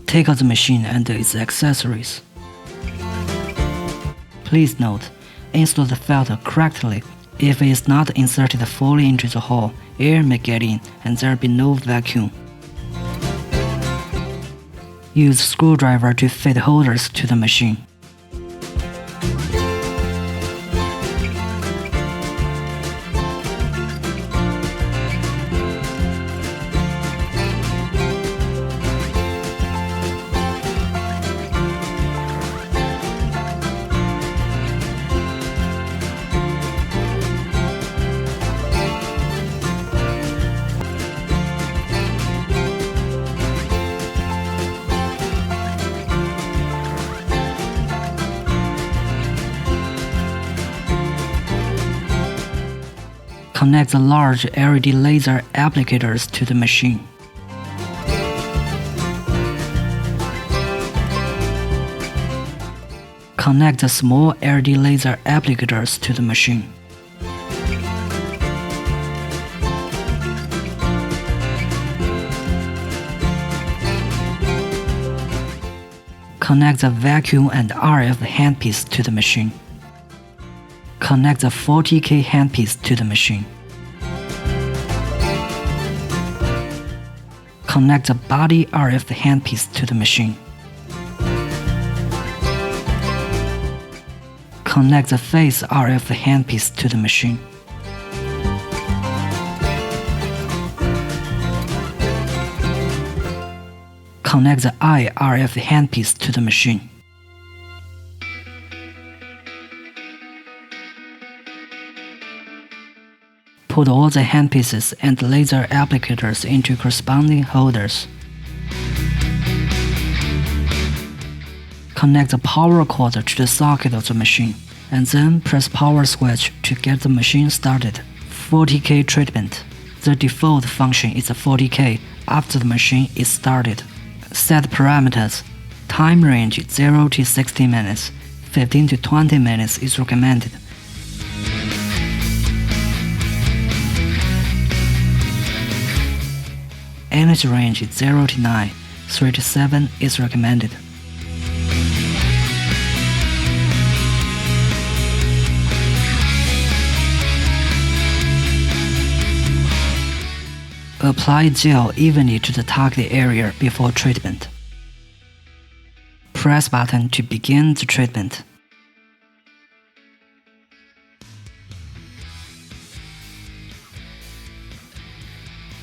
Take out the machine and its accessories. Please note, install the filter correctly. If it is not inserted fully into the hole, air may get in and there will be no vacuum. Use screwdriver to fit holders to the machine. Connect the large LED laser applicators to the machine. Connect the small LED laser applicators to the machine. Connect the vacuum and RF handpiece to the machine. Connect the 40K handpiece to the machine. Connect the body RF handpiece to the machine. Connect the face RF handpiece to the machine. Connect the eye RF handpiece to the machine. Put all the handpieces and laser applicators into corresponding holders. Connect the power cord to the socket of the machine, and then press power switch to get the machine started. 40K treatment. The default function is 40K after the machine is started. Set parameters. Time range 0 to 60 minutes. 15 to 20 minutes is recommended. Energy range 0 to 9, 3 to 7 is recommended. Apply gel evenly to the target area before treatment. Press button to begin the treatment.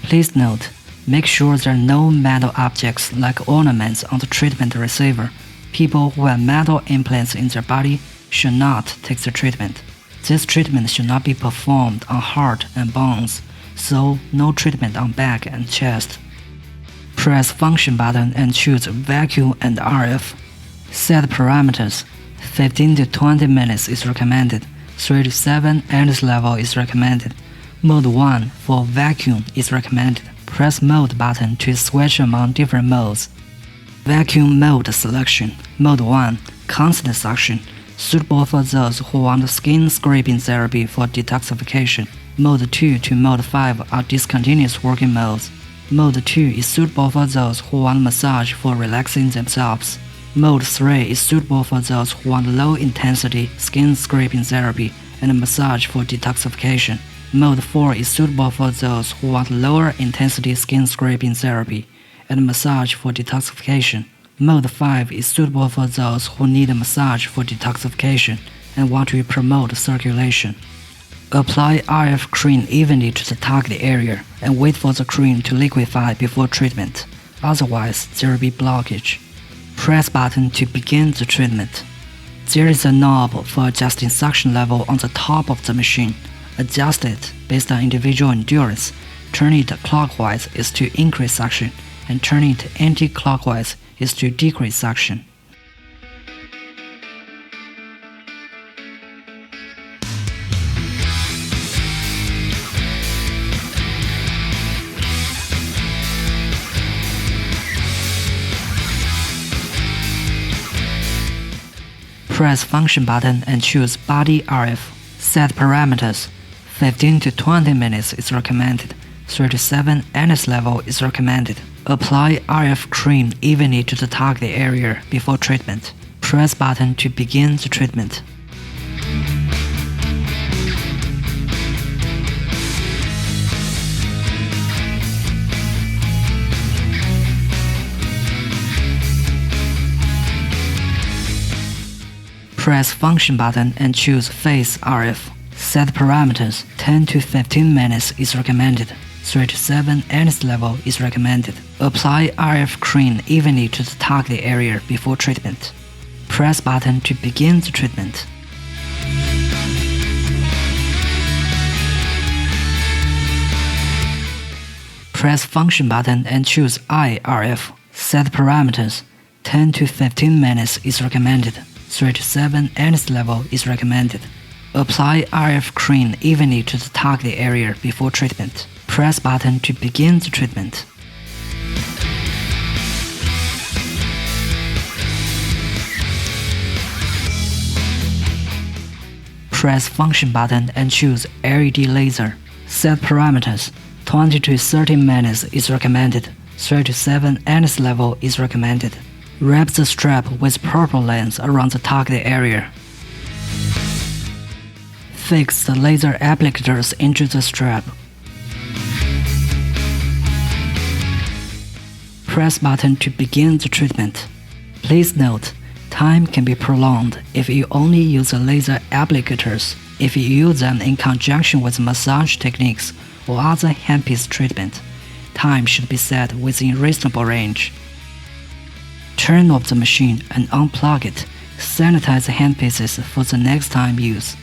Please note, make sure there are no metal objects like ornaments on the treatment receiver. People who have metal implants in their body should not take the treatment. This treatment should not be performed on heart and bones, so no treatment on back and chest. Press function button and choose vacuum and RF. Set parameters. 15 to 20 minutes is recommended. 3 to 7 energy level is recommended. Mode 1 for vacuum is recommended. Press Mode button to switch among different modes. Vacuum mode selection. Mode 1, constant suction, suitable for those who want skin scraping therapy for detoxification. Mode 2 to Mode 5 are discontinuous working modes. Mode 2 is suitable for those who want massage for relaxing themselves. Mode 3 is suitable for those who want low-intensity skin scraping therapy and massage for detoxification. Mode 4 is suitable for those who want lower intensity skin scraping therapy and massage for detoxification. Mode 5 is suitable for those who need a massage for detoxification and want to promote circulation. Apply RF cream evenly to the target area and wait for the cream to liquefy before treatment, otherwise there will be blockage. Press button to begin the treatment. There is a knob for adjusting suction level on the top of the machine. Adjust it based on individual endurance. Turn it clockwise is to increase suction, and turn it anti-clockwise is to decrease suction. Press function button and choose body RF. Set parameters. 15 to 20 minutes is recommended. 3 to 7 energy level is recommended. Apply RF cream evenly to the target area before treatment. Press button to begin the treatment. Press function button and choose phase RF. Set parameters. 10 to 15 minutes is recommended. 3 to 7 NS level is recommended. Apply RF cream evenly to the target area before treatment. Press button to begin the treatment. Press function button and choose IRF. Set parameters. 10 to 15 minutes is recommended. 3 to 7 NS level is recommended. Apply RF cream evenly to the target area before treatment. Press button to begin the treatment. Press function button and choose LED laser. Set parameters. 20 to 30 minutes is recommended. 3 to 7 NS level is recommended. Wrap the strap with purple lens around the target area. Fix the laser applicators into the strap. Press button to begin the treatment. Please note, time can be prolonged if you only use the laser applicators. If you use them in conjunction with massage techniques or other handpiece treatment, time should be set within reasonable range. Turn off the machine and unplug it. Sanitize the handpieces for the next time use.